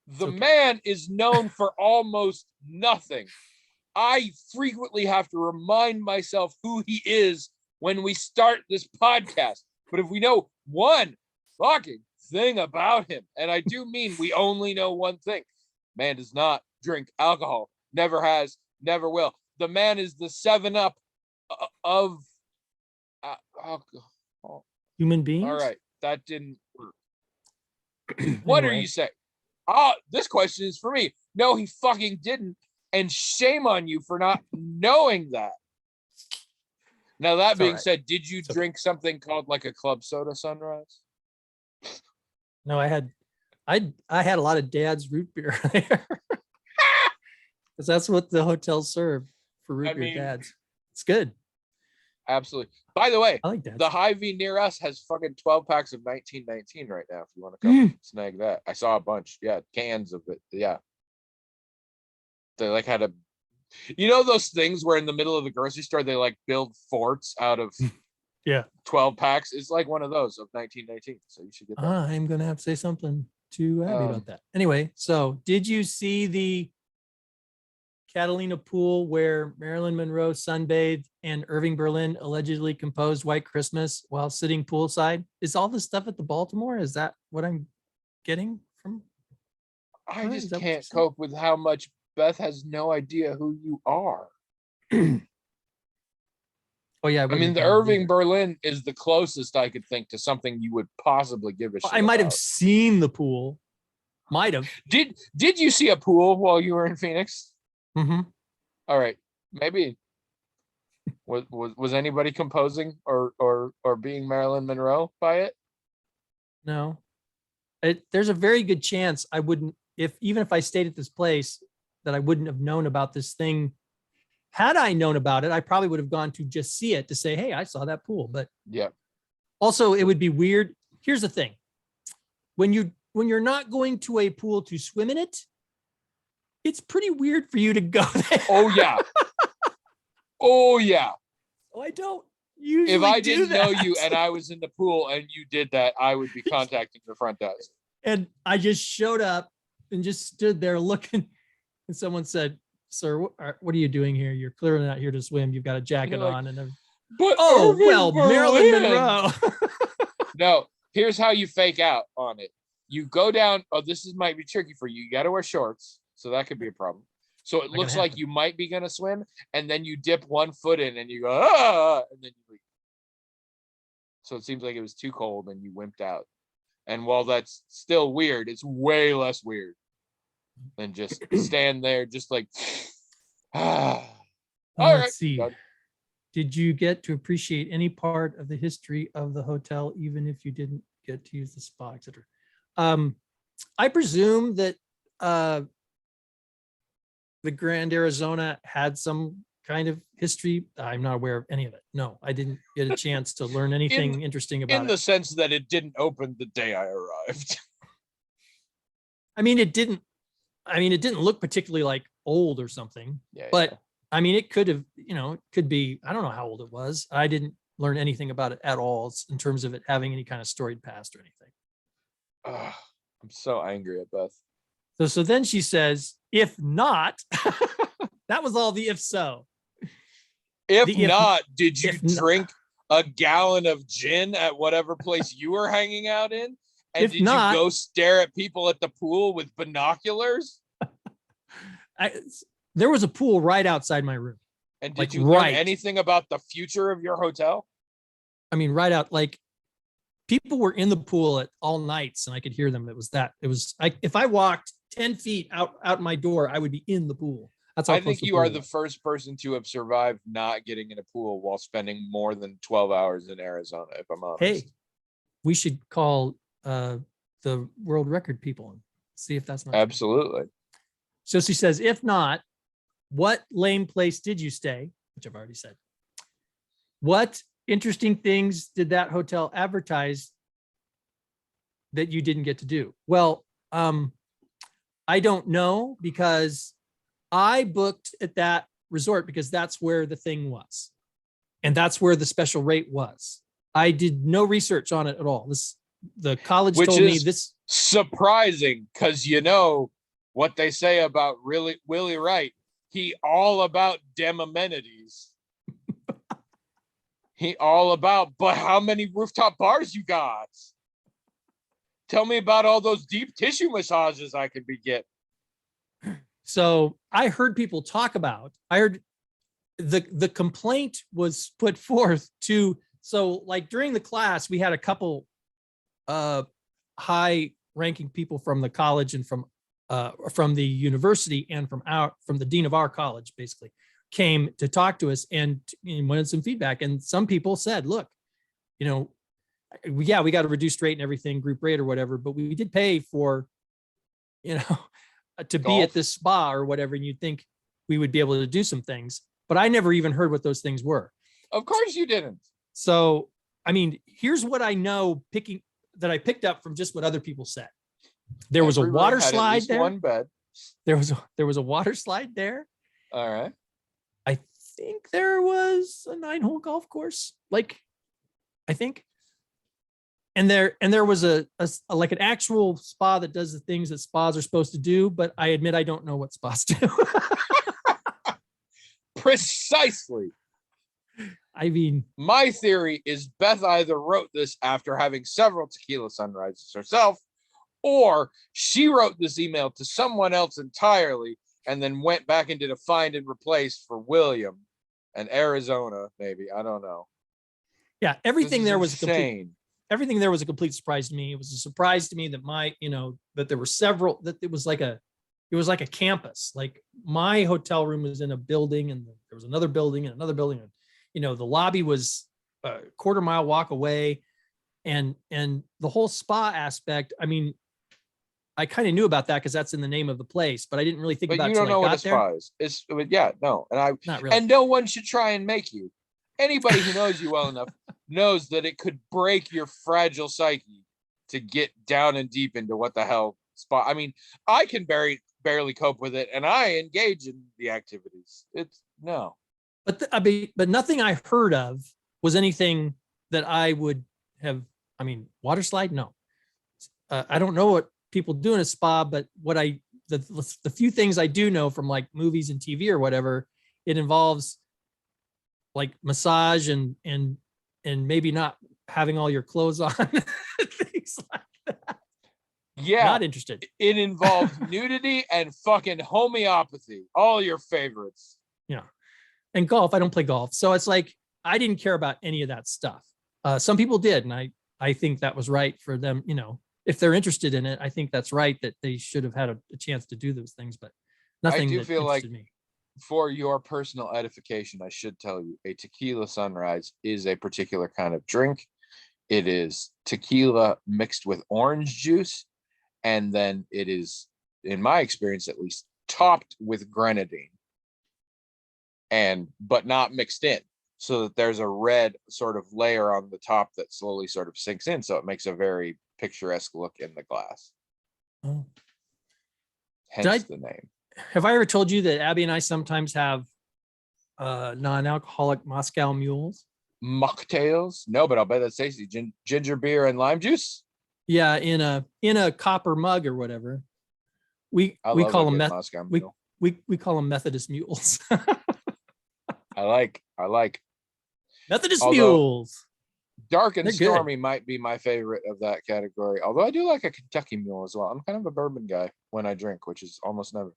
The okay. man is known for almost nothing. I frequently have to remind myself who he is when we start this podcast. But if we know one fucking thing about him, and I do mean we only know one thing, man does not drink alcohol, never has, never will. The man is the 7-Up of alcohol. Human beings? All right, that didn't work. What are you saying? Oh, this question is for me. No, he fucking didn't. And shame on you for not knowing that. Now, that being said, did you drink something called like a club soda sunrise? No, I had a lot of Dad's root beer there. Because that's what the hotel served for root beer, Dad's. It's good. Absolutely. By the way, I like that. the Hy-Vee near us has fucking 12 packs of 1919 right now. If you want to come snag that, I saw a bunch. Yeah, cans of it. Yeah, they like had those things where in the middle of the grocery store they like build forts out of 12 packs. It's like one of those of 1919. So you should get that. I'm gonna have to say something to Abby about that. Anyway, so did you see the Catalina pool where Marilyn Monroe sunbathed and Irving Berlin allegedly composed White Christmas while sitting poolside? Is all this stuff at the Baltimore? Is that what I'm getting from? I just can't cope with how much Beth has no idea who you are. Oh yeah, I mean, the Irving Berlin is the closest I could think to something you would possibly give a shit I might have about. seen the pool. Might have. Did you see a pool while you were in Phoenix? Mm-hmm. All right, maybe. Was anybody composing or being Marilyn Monroe by it? No. There's a very good chance I wouldn't, even if I stayed at this place, that I wouldn't have known about this thing. Had I known about it, I probably would have gone to just see it to say, hey, I saw that pool. But yeah. Also, it would be weird. Here's the thing. When you're not going to a pool to swim in it, it's pretty weird for you to go there. Oh yeah. Oh yeah. Oh, I don't usually if I do didn't that. know you and I was in the pool and you did that, I would be contacting the front desk. And I just showed up and just stood there looking. And someone said, sir, what are you doing here? You're clearly not here to swim. You've got a jacket like, on. And but Marilyn Monroe. No, here's how you fake out on it. You go down. Oh, might be tricky for you. You got to wear shorts. So that could be a problem. So it looks like you might be going to swim. And then you dip one foot in and you go, and then you leave. So it seems like it was too cold and you wimped out. And while that's still weird, it's way less weird than just stand there, just like, all right. Let's see. Done. Did you get to appreciate any part of the history of the hotel, even if you didn't get to use the spa, etc.? I presume that the Grand Arizona had some kind of history. I'm not aware of any of it. No, I didn't get a chance to learn anything interesting about In the it. sense that it didn't open the day I arrived. I mean, it didn't look particularly like old or something, Yeah, but yeah. I mean, it could have, it could be, I don't know how old it was. I didn't learn anything about it at all in terms of it having any kind of storied past or anything. Ugh, I'm so angry at Beth. So then she says, if not, that was all the if so. If The if- not, did you if not- drink a gallon of gin at whatever place you were hanging out in? And If did not- you go stare at people at the pool with binoculars? There was a pool right outside my room. And did Like, you learn right. anything about the future of your hotel? I mean, right out, like people were in the pool at all nights and I could hear them. If I walked 10 feet out my door, I would be in the pool. That's how I close think the you pool are the was. first person to have survived not getting in a pool while spending more than 12 hours in Arizona, if I'm honest. Hey, we should call the world record people and see if that's not true. Absolutely. So she says, if not, what lame place did you stay? Which I've already said. What interesting things did that hotel advertise that you didn't get to do? Well, I don't know, because I booked at that resort because that's where the thing was. And that's where the special rate was. I did no research on it at all. The college Which told me is this. surprising, because you know what they say about Willie Wright. He all about dem amenities. He all about, but how many rooftop bars you got? Tell me about all those deep tissue massages I could be getting. So I heard people talk about, I heard the complaint was put forth to, so like during the class, we had a couple high ranking people from the college and from the university and from the dean of our college, basically came to talk to us and wanted some feedback. And some people said, look, we got a reduced rate and everything, group rate or whatever, but we did pay for, to be at this spa or whatever. And you'd think we would be able to do some things, but I never even heard what those things were. Of course you didn't. So, I mean, here's what I know that I picked up from just what other people said. There was a Every room water had at slide least there. one bed. There was a water slide there. All right. I think there was a 9-hole golf course, I think. And there was a like an actual spa that does the things that spas are supposed to do, but I admit I don't know what spas do. Precisely. I mean, my theory is Beth either wrote this after having several tequila sunrises herself, or she wrote this email to someone else entirely and then went back and did a find and replace for William and Arizona, maybe. I don't know. Yeah, everything there was insane. Everything there was a complete surprise to me. It was a surprise to me that that there were several, that it was like a campus. Like my hotel room was in a building and there was another building and another building. And, the lobby was a quarter-mile walk away, and the whole spa aspect. I mean, I kind of knew about that because that's in the name of the place, but I didn't really think about it. But you don't know what a there. spa is. Not really. And no one should try and make you. Anybody who knows you well enough knows that it could break your fragile psyche to get down and deep into what the hell spa. I mean, I can barely cope with it, and I engage in the activities. It's no. But nothing I heard of was anything that I would have. I mean, water slide? No. I don't know what people do in a spa, but the few things I do know from like movies and TV or whatever, it involves like massage and maybe not having all your clothes on, things like that. Yeah. Not interested. It involves nudity and fucking homeopathy. All your favorites. Yeah. And golf, I don't play golf. So it's like, I didn't care about any of that stuff. Some people did. And I think that was right for them. if they're interested in it, I think that's right, that they should have had a chance to do those things, but nothing do that feel like, interested me. for your personal edification, I should tell you, a tequila sunrise is a particular kind of drink. It is tequila mixed with orange juice, and then it is, in my experience at least, topped with grenadine, and but not mixed in, so that there's a red sort of layer on the top that slowly sort of sinks in, so it makes a very picturesque look in the glass. Oh. Hence the name. Have I ever told you that Abby and I sometimes have non-alcoholic Moscow mules? Mocktails? No, but I'll bet that's tasty. Ginger beer and lime juice. Yeah, in a copper mug or whatever. We call them Moscow Mule. we call them Methodist mules. I like Methodist Although- mules. Dark and They're good. Stormy might be my favorite of that category. Although I do like a Kentucky Mule as well. I'm kind of a bourbon guy when I drink, which is almost never.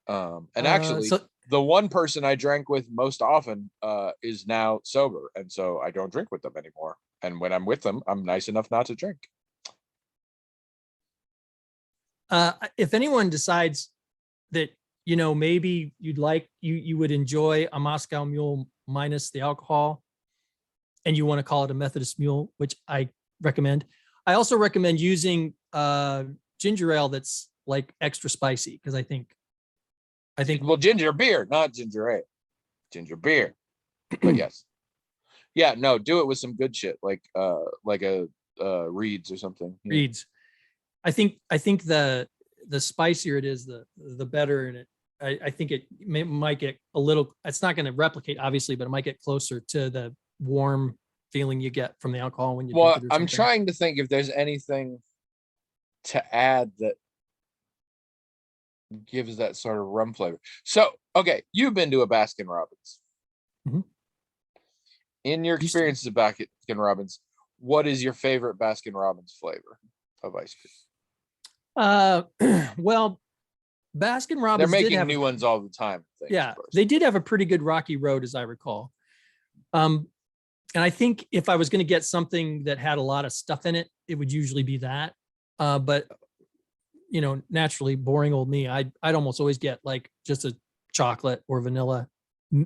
And actually, So- the one person I drank with most often is now sober, and so I don't drink with them anymore. And when I'm with them, I'm nice enough not to drink. if anyone decides that, you know, maybe you would enjoy a Moscow Mule minus the alcohol, and you want to call it a Methodist Mule, which I recommend. I also recommend using ginger ale that's like extra spicy, because I think Well, ginger beer, not ginger ale. Ginger beer. But yes. Yeah, no, do it with some good shit, like a Reeds or something. Yeah. Reeds. I think the spicier it is, the better in it. I think it might get a little, it's not going to replicate obviously, but it might get closer to the warm feeling you get from the alcohol when you Well, drink it or I'm something. trying to think if there's anything to add that gives that sort of rum flavor. So, okay, you've been to a Baskin Robbins. Mhm. In your Used to. experiences of Baskin Robbins, what is your favorite Baskin Robbins flavor of ice cream? Well, Baskin They're Robbins did making have new ones all the time. I think, yeah, of course. they did have a pretty good rocky road, as I recall. And I think if I was going to get something that had a lot of stuff in it, it would usually be that. But you know, naturally, boring old me, I'd almost always get like just a chocolate or vanilla,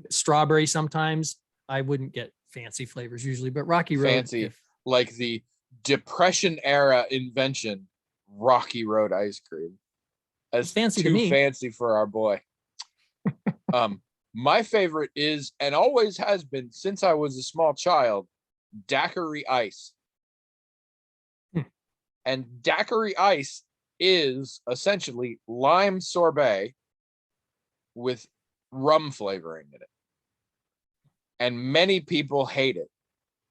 strawberry. Sometimes I wouldn't get fancy flavors usually, but Rocky Road. Fancy. Like the Depression era invention, Rocky Road ice cream. As Fancy to too me. fancy for our boy. My favorite is, and always has been since I was a small child, daiquiri ice. And daiquiri ice is essentially lime sorbet with rum flavoring in it. And many people hate it.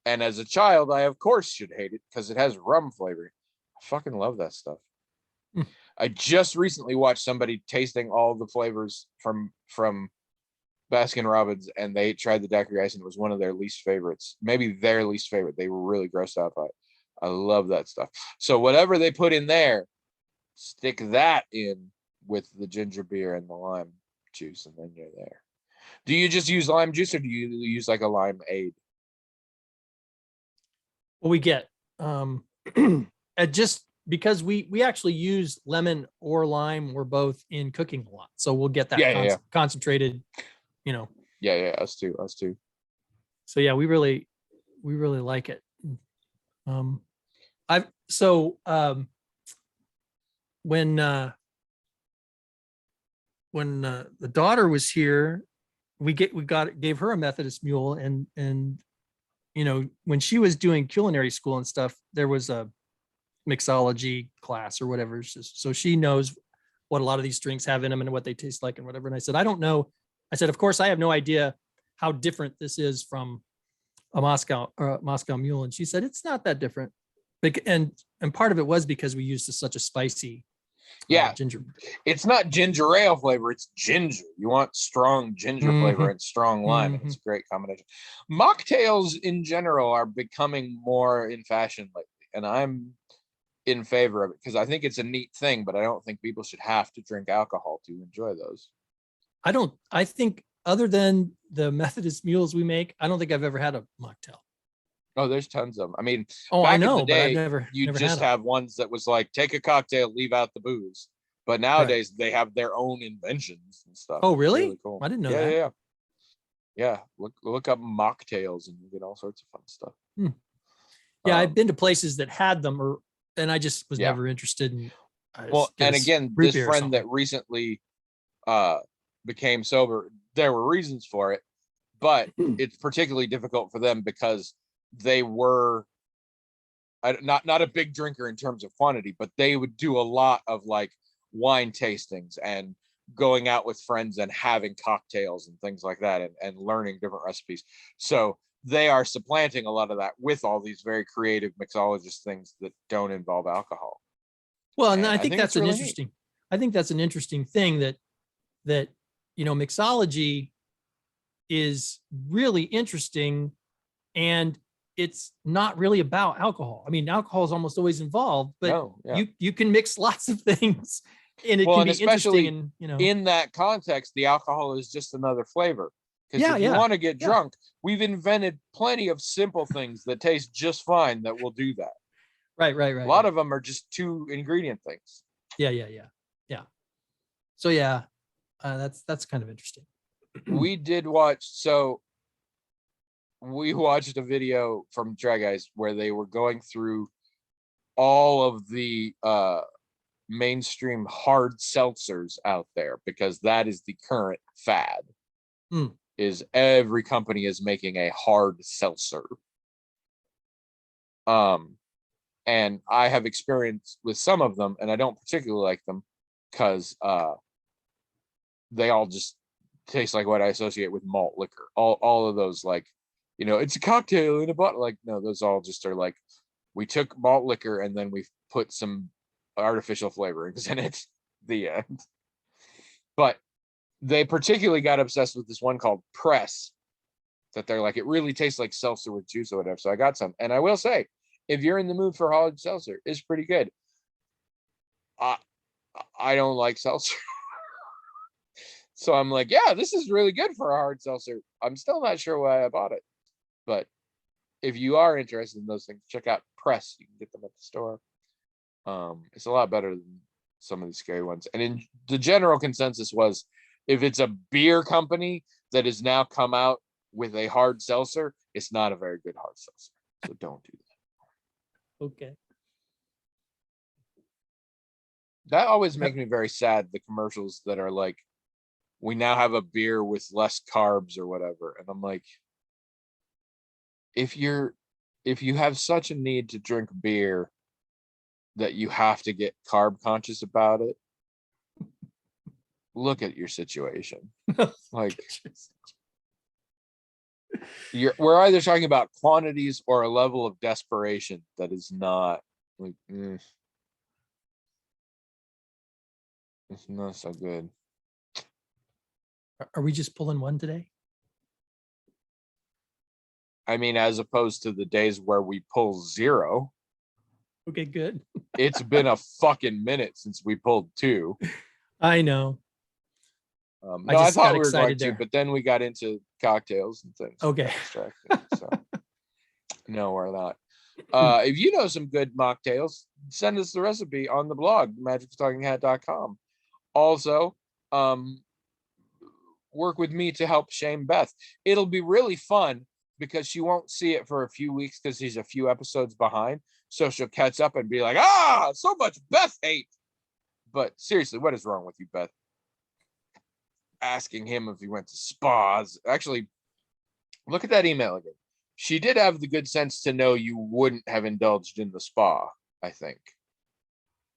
And as a child, I of course should hate it because it has rum flavoring. I fucking love that stuff. I just recently watched somebody tasting all the flavors from Baskin Robbins, and they tried the daiquiri ice, and it was one of their least favorites. Maybe their least favorite. They were really grossed out by it. I love that stuff. So whatever they put in there, stick that in with the ginger beer and the lime juice, and then you're there. Do you just use lime juice, or do you use like a lime aid? What we get, just because we actually use lemon or lime or both in cooking a lot, so we'll get that concentrated, you know. Yeah, us too. So yeah, we really like it. When the daughter was here, gave her a Methodist Mule, and you know, when she was doing culinary school and stuff, there was a mixology class or whatever, so she knows what a lot of these drinks have in them and what they taste like and whatever. And I said, I don't know. I said, of course, I have no idea how different this is from a Moscow Mule. And she said, it's not that different. And part of it was because we used such a spicy ginger. It's not ginger ale flavor, it's ginger. You want strong ginger flavor and strong lime. And it's a great combination. Mocktails in general are becoming more in fashion lately, and I'm in favor of it because I think it's a neat thing, but I don't think people should have to drink alcohol to enjoy those. I think other than the Methodist Mules we make, I don't think I've ever had a mocktail. Oh, there's tons of them. I mean, Oh, back I in the know, but I've day, never you had just them. have ones that was like, take a cocktail, leave out the booze. But Right. nowadays they have their own inventions and stuff. Oh, It's really? really cool. I didn't know Yeah, that. yeah, yeah. Yeah. Look up mocktails and you get all sorts of fun stuff. Yeah, I've Um, been to places that had them, and I just was Yeah. never interested in. Well, and again, root this beer or friend that something. recently became sober, there were reasons for it, but it's particularly difficult for them because they were not a big drinker in terms of quantity, but they would do a lot of like wine tastings and going out with friends and having cocktails and things like that, and learning different recipes. So they are supplanting a lot of that with all these very creative mixologist things that don't involve alcohol. Well, and And I I think think it's that's an really neat. interesting. I think that's an interesting thing that mixology is really interesting, and it's not really about alcohol. I mean, alcohol is almost always involved, but No, yeah. you can mix lots of things, and it Well, can and be interesting. especially And in that context, the alcohol is just another flavor. Because yeah, if you yeah, want to get yeah, drunk, we've invented plenty of simple things that taste just fine that will do that. right, right, A right, lot right. of them are just two ingredient things. Yeah, yeah, yeah, yeah. So yeah, that's kind of interesting. We did watch, so we watched a video from Try Guys where they were going through all of the mainstream hard seltzers out there, because that is the current fad. Hmm. Is every company is making a hard seltzer. And I have experience with some of them, and I don't particularly like them because they all just taste like what I associate with malt liquor. All of those, like, it's a cocktail in a bottle. Like, no, those all just are like, we took malt liquor and then we put some artificial flavorings in it. The end. But they particularly got obsessed with this one called Press, that they're like, it really tastes like seltzer with juice or whatever. So I got some, and I will say, if you're in the mood for hard seltzer, it's pretty good. I don't like seltzer. So I'm like, yeah, this is really good for a hard seltzer. I'm still not sure why I bought it. But if you are interested in those things, check out Press. You can get them at the store. It's a lot better than some of the scary ones. And in the general consensus was, if it's a beer company that has now come out with a hard seltzer, it's not a very good hard seltzer. So don't do that. Okay. That always makes me very sad, the commercials that are like, we now have a beer with less carbs or whatever. And I'm like, if you have such a need to drink beer that you have to get carb conscious about it, look at your situation. Like, we're either talking about quantities or a level of desperation that is not like, it's not so good. Are we just pulling one today? I mean, as opposed to the days where we pull zero. Okay, good. It's been a fucking minute since we pulled two. I know. No, I thought we were going to, but then we got into cocktails and things. Okay. So no, we're not. If you know some good mocktails, send us the recipe on the blog, magictalkinghat.com. Also, work with me to help shame Beth. It'll be really fun because she won't see it for a few weeks because he's a few episodes behind. So she'll catch up and be like, so much Beth hate. But seriously, what is wrong with you, Beth? Asking him if he went to spas. Actually, look at that email again. She did have the good sense to know you wouldn't have indulged in the spa, I think.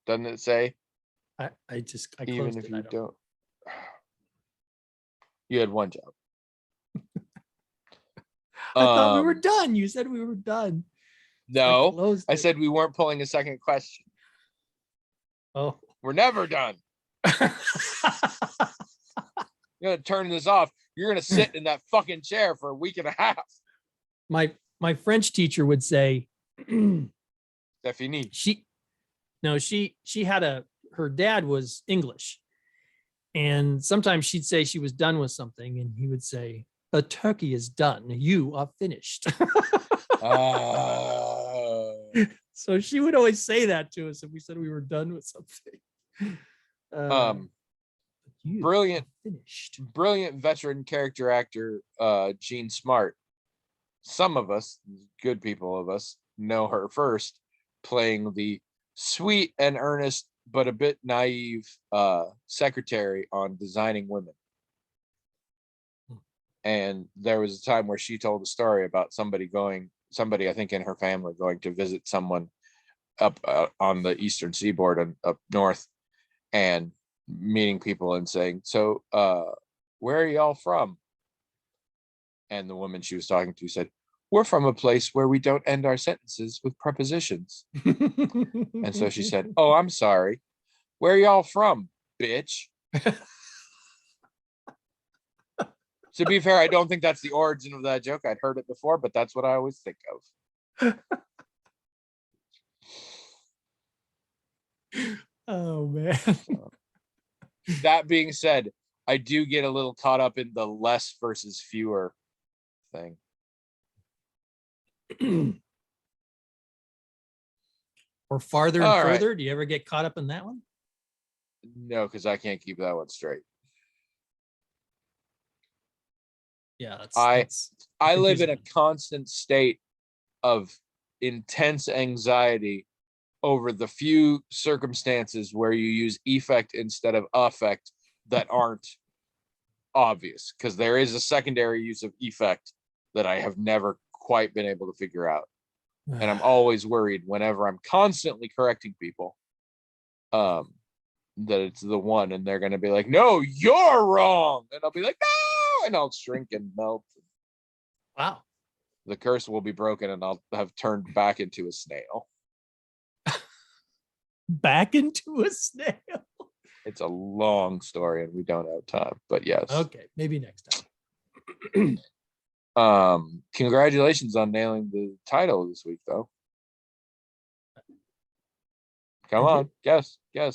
Doesn't it say? I closed even if it. you don't. You had one job. I thought we were done. You said we were done. No, I said we weren't pulling a second question. Oh, we're never done. You're gonna turn this off. You're gonna sit in that fucking chair for a week and a half. My French teacher would say, "C'est fini." She had her dad was English, and sometimes she'd say she was done with something, and he would say, "A turkey is done. You are finished." So she would always say that to us if we said we were done with something. You Brilliant, are finished. brilliant veteran character actor, Jean Smart. Some of us, good people of us, know her first playing the sweet and earnest but a bit naive secretary on Designing Women. And there was a time where she told a story about somebody I think in her family going to visit someone up on the eastern seaboard and up north, and meeting people and saying, so where are y'all from? And the woman she was talking to said, we're from a place where we don't end our sentences with prepositions. And so she said, oh, I'm sorry, where y'all from, bitch? To be fair, I don't think that's the origin of that joke. I'd heard it before, but that's what I always think of. Oh man. That being said, I do get a little caught up in the less versus fewer thing. Or farther and All right. further. Do you ever get caught up in that one? No, because I can't keep that one straight. Yeah, I live in a confusing. constant state of intense anxiety over the few circumstances where you use effect instead of affect that aren't obvious, because there is a secondary use of effect that I have never quite been able to figure out. And I'm always worried whenever I'm constantly correcting people that it's the one, and they're going to be like, no, you're wrong. And I'll be like, no, and I'll shrink and melt. Wow. The curse will be broken and I'll have turned back into a snail. Back into a snail. It's a long story and we don't have time, but yes. Okay, maybe next time. Congratulations on nailing the title this week, though. Come on, guess. I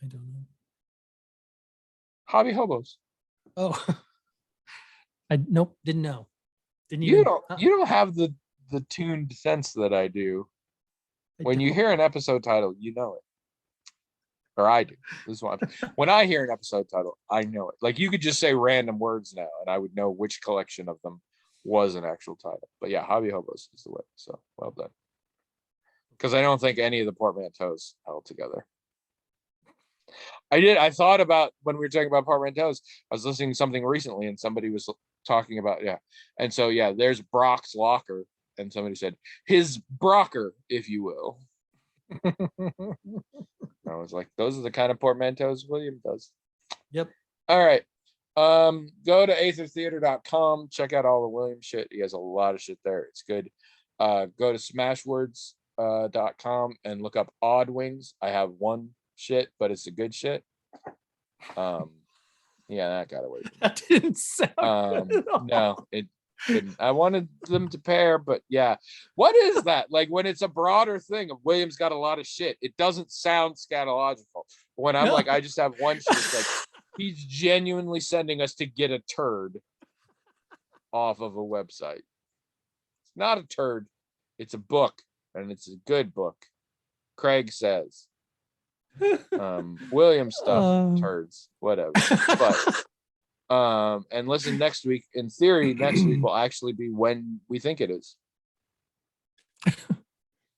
don't know. Hobby Hobos. Oh, nope, didn't know. Didn't You even. you don't have the tuned sense that I do. When you hear an episode title, you know it. Or I do. This is what when I hear an episode title, I know it. Like you could just say random words now, and I would know which collection of them was an actual title. But yeah, Hobby Hobos is the way. So well done. Because I don't think any of the portmanteaus held together. I thought about when we were talking about portmanteaus, I was listening to something recently and somebody was talking about, and so there's Brock's locker, and somebody said his Brocker, if you will. I was like, those are the kind of portmanteaus William does. Yep. All right. Go to aethertheater.com, check out all the William shit. He has a lot of shit there. It's good. Go to smashwords.com and look up Odd Wings. I have one shit, but it's a good shit. That got away from me. That didn't sound good at all. No, it didn't. I wanted them to pair, but yeah. What is that? Like when it's a broader thing of William's got a lot of shit, it doesn't sound scatological. When I'm like, I just have one shit, it's like he's genuinely sending us to get a turd off of a website. It's not a turd, it's a book, and it's a good book. Craig says. William stuff, turds, whatever. But and listen next week. In theory, next week will actually be when we think it is.